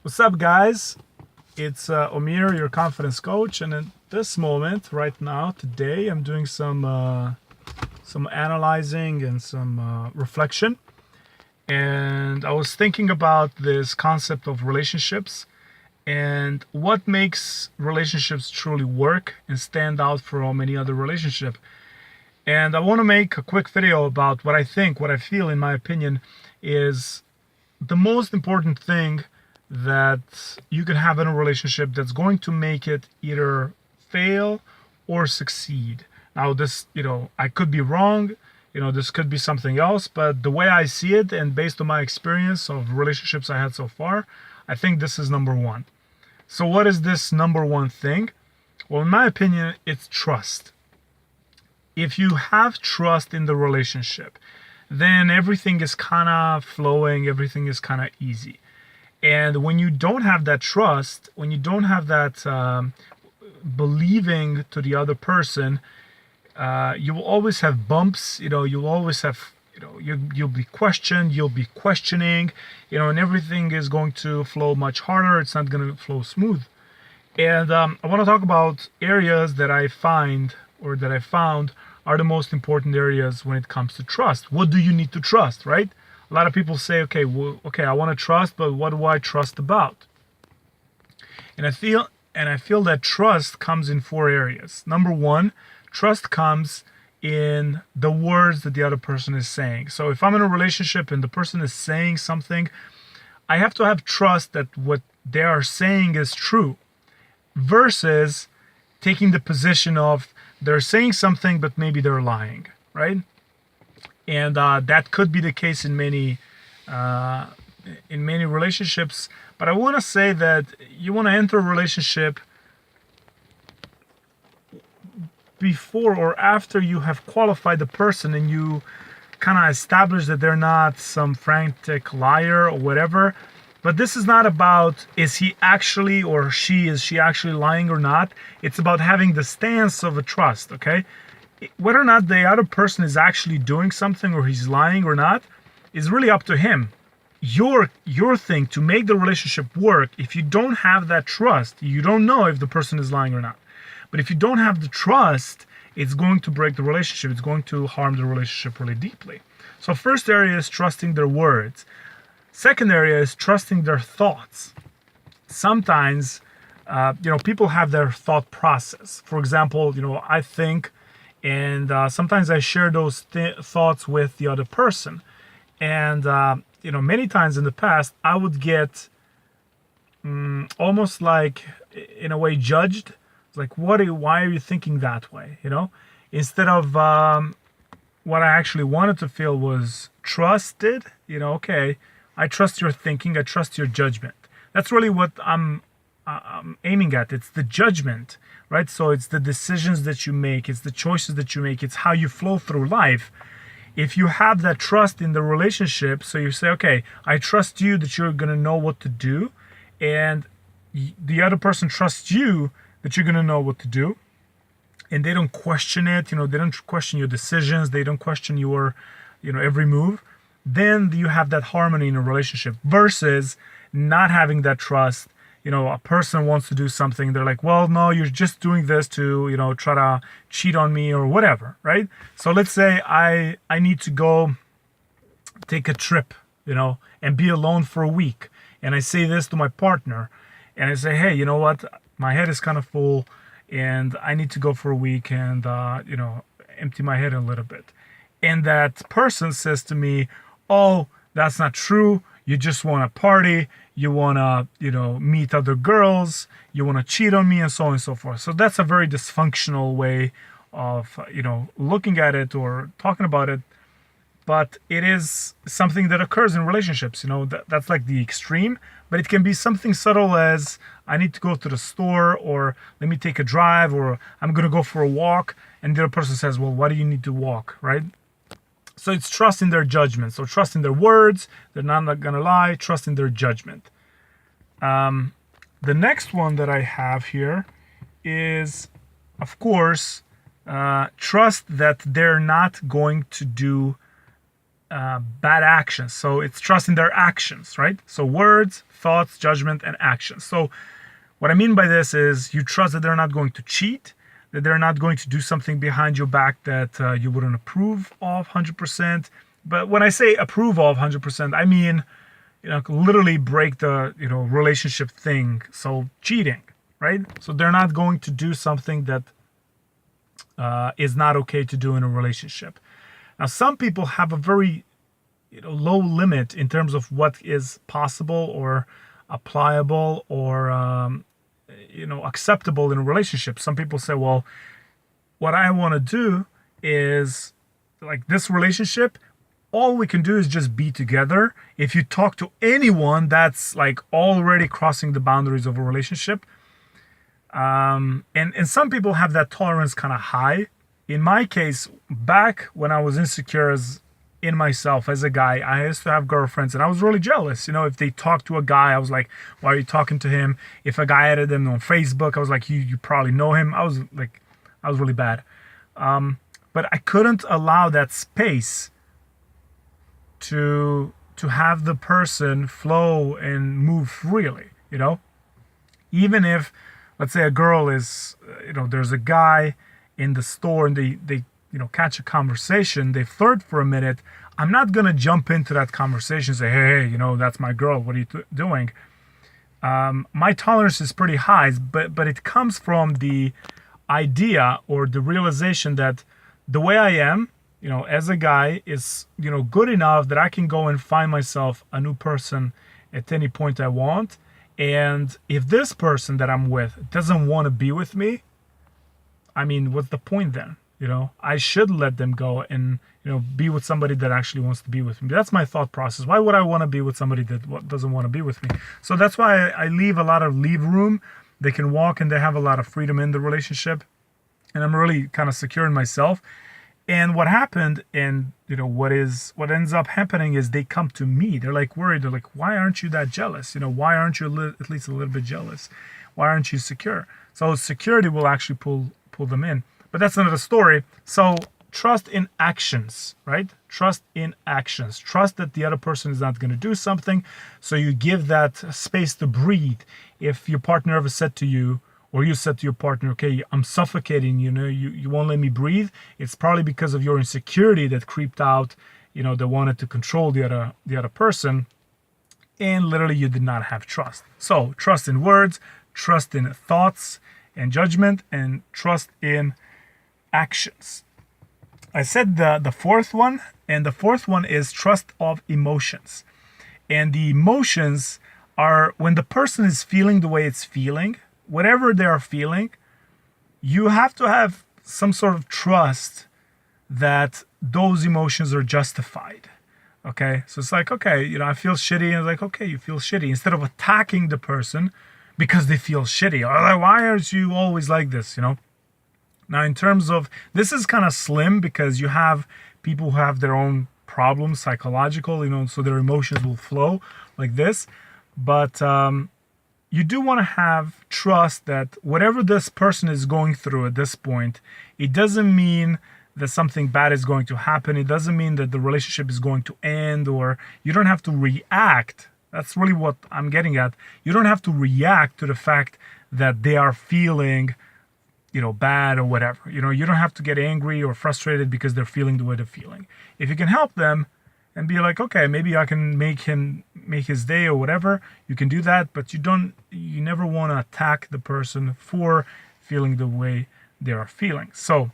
What's up, guys? It's Omir, your confidence coach, and at this moment, right now, today, I'm doing some analyzing and some reflection. And I was thinking about this concept of relationships and what makes relationships truly work and stand out from any other relationship. And I want to make a quick video about what I think, what I feel, in my opinion, is the most important thing that you can have in a relationship that's going to make it either fail or succeed. Now, this, I could be wrong, this could be something else, but the way I see it and based on my experience of relationships I had so far, I think this is number one. So, what is this number one thing? Well, in my opinion, it's trust. If you have trust in the relationship, then everything is kind of flowing, everything is kind of easy. And when you don't have that trust, when you don't have that believing to the other person, you will always have bumps. You'll always have, you'll be questioned, you'll be questioning, and everything is going to flow much harder. It's not going to flow smooth. And I want to talk about areas that I find or that I found are the most important areas when it comes to trust. What do you need to trust, right? A lot of people say, okay, I want to trust, but what do I trust about? And I feel that trust comes in four areas. Number one, trust comes in the words that the other person is saying. So if I'm in a relationship and the person is saying something, I have to have trust that what they are saying is true, versus taking the position of they're saying something but maybe they're lying, right? And that could be the case in many relationships. But I want to say that you want to enter a relationship before or after you have qualified the person and you kind of establish that they're not some frantic liar or whatever. But this is not about is he actually or is she actually lying or not. It's about having the stance of a trust, okay? Whether or not the other person is actually doing something or he's lying or not is really up to him. Your thing to make the relationship work, if you don't have that trust, you don't know if the person is lying or not. But if you don't have the trust, it's going to break the relationship. It's going to harm the relationship really deeply. So first area is trusting their words. Second area is trusting their thoughts. Sometimes, people have their thought process. For example, I think, and sometimes I share those thoughts with the other person. And, many times in the past, I would get almost like, in a way, judged. It's like, why are you thinking that way? Instead of what I actually wanted to feel was trusted, okay, I trust your thinking, I trust your judgment. That's really what I'm aiming at. It's the judgment, right? So it's the decisions that you make, it's the choices that you make, it's how you flow through life. If you have that trust in the relationship, so you say, okay, I trust you that you're going to know what to do, and the other person trusts you that you're going to know what to do, and they don't question it, they don't question your decisions, they don't question your, every move, then you have that harmony in a relationship versus not having that trust. A person wants to do something, they're like, well, no, you're just doing this to, try to cheat on me or whatever, right? So let's say I need to go take a trip, and be alone for a week. And I say this to my partner, and I say, hey, you know what? My head is kind of full, and I need to go for a week and, empty my head a little bit. And that person says to me, oh, that's not true. You just want to party. You want to, meet other girls. You want to cheat on me and so on and so forth. So that's a very dysfunctional way of, looking at it or talking about it. But it is something that occurs in relationships. That's like the extreme. But it can be something subtle as I need to go to the store, or let me take a drive, or I'm going to go for a walk. And the other person says, well, why do you need to walk, right? So it's trust in their judgment. So trust in their words. They're not going to lie. Trust in their judgment. The next one that I have here is, of course, trust that they're not going to do bad actions. So it's trust in their actions, right? So words, thoughts, judgment, and actions. So what I mean by this is you trust that they're not going to cheat, that they're not going to do something behind your back that you wouldn't approve of 100%. But when I say approve of 100%, I mean, literally break the, relationship thing. So cheating, right? So they're not going to do something that is not okay to do in a relationship. Now, some people have a very, low limit in terms of what is possible or applicable or, acceptable in a relationship. Some people say, well, what I want to do is like this relationship, all we can do is just be together. If you talk to anyone, that's like already crossing the boundaries of a relationship. And some people have that tolerance kind of high. In my case, back when I was insecure in myself as a guy, I used to have girlfriends and I was really jealous. If they talked to a guy, I was like, why are you talking to him? If a guy added them on Facebook, I was like, you probably know him. I was really bad. But I couldn't allow that space to have the person flow and move freely, even if, let's say a girl is, there's a guy in the store and they catch a conversation, they flirt for a minute. I'm not going to jump into that conversation and say, hey, that's my girl. What are you doing? My tolerance is pretty high, but it comes from the idea or the realization that the way I am, as a guy is, good enough that I can go and find myself a new person at any point I want. And if this person that I'm with doesn't want to be with me, I mean, what's the point then? I should let them go and, be with somebody that actually wants to be with me. That's my thought process. Why would I want to be with somebody that doesn't want to be with me? So that's why I leave a lot of leave room. They can walk and they have a lot of freedom in the relationship. And I'm really kind of secure in myself. And what happened and, what ends up happening is they come to me. They're like worried. They're like, why aren't you that jealous? Why aren't you at least a little bit jealous? Why aren't you secure? So security will actually pull them in. But that's another story. So trust in actions, right? Trust in actions. Trust that the other person is not going to do something. So you give that space to breathe. If your partner ever said to you, or you said to your partner, okay, I'm suffocating, you won't let me breathe. It's probably because of your insecurity that creeped out, that wanted to control the other person. And literally you did not have trust. So trust in words, trust in thoughts and judgment, and trust in actions. I said the fourth one, and the fourth one is trust of emotions. And the emotions are when the person is feeling the way it's feeling, whatever they are feeling, you have to have some sort of trust that those emotions are justified. Okay, so it's like, okay, I feel shitty, and it's like, okay, you feel shitty. Instead of attacking the person because they feel shitty, or like, why aren't you always like this? Now, in terms of this is kind of slim because you have people who have their own problems, psychological, so their emotions will flow like this. But you do want to have trust that whatever this person is going through at this point, it doesn't mean that something bad is going to happen. It doesn't mean that the relationship is going to end, or you don't have to react. That's really what I'm getting at. You don't have to react to the fact that they are feeling, bad or whatever. You don't have to get angry or frustrated because they're feeling the way they're feeling. If you can help them and be like, okay, maybe I can make his day or whatever, you can do that, but you never want to attack the person for feeling the way they are feeling. So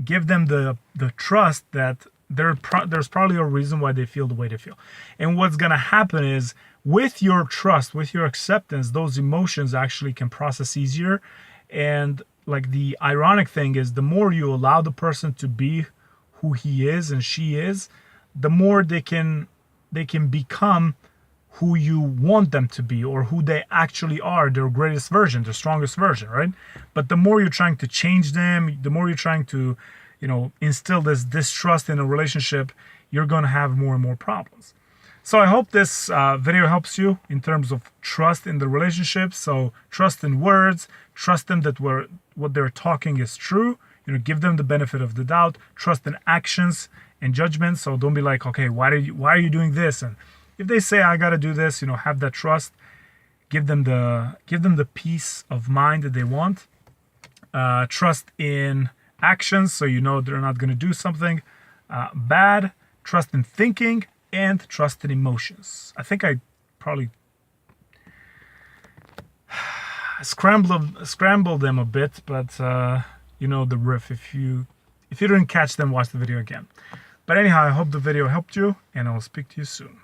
give them the trust that there's probably a reason why they feel the way they feel. And what's going to happen is with your trust, with your acceptance, those emotions actually can process easier. And like the ironic thing is the more you allow the person to be who he is and she is, the more they can become who you want them to be, or who they actually are, their greatest version, their strongest version, right? But the more you're trying to change them, the more you're trying to, instill this distrust in a relationship, you're going to have more and more problems. So I hope this video helps you in terms of trust in the relationship. So trust in words, trust them that what they're talking is true. Give them the benefit of the doubt, trust in actions, and judgment. So don't be like, okay, why are you doing this? And if they say I got to do this, have that trust. Give them the peace of mind that they want. Trust in actions, so they're not going to do something bad. Trust in thinking, and trust in emotions. I think I probably scrambled them a bit, but the riff. If you didn't catch them, watch the video again. But anyhow, I hope the video helped you, and I'll speak to you soon.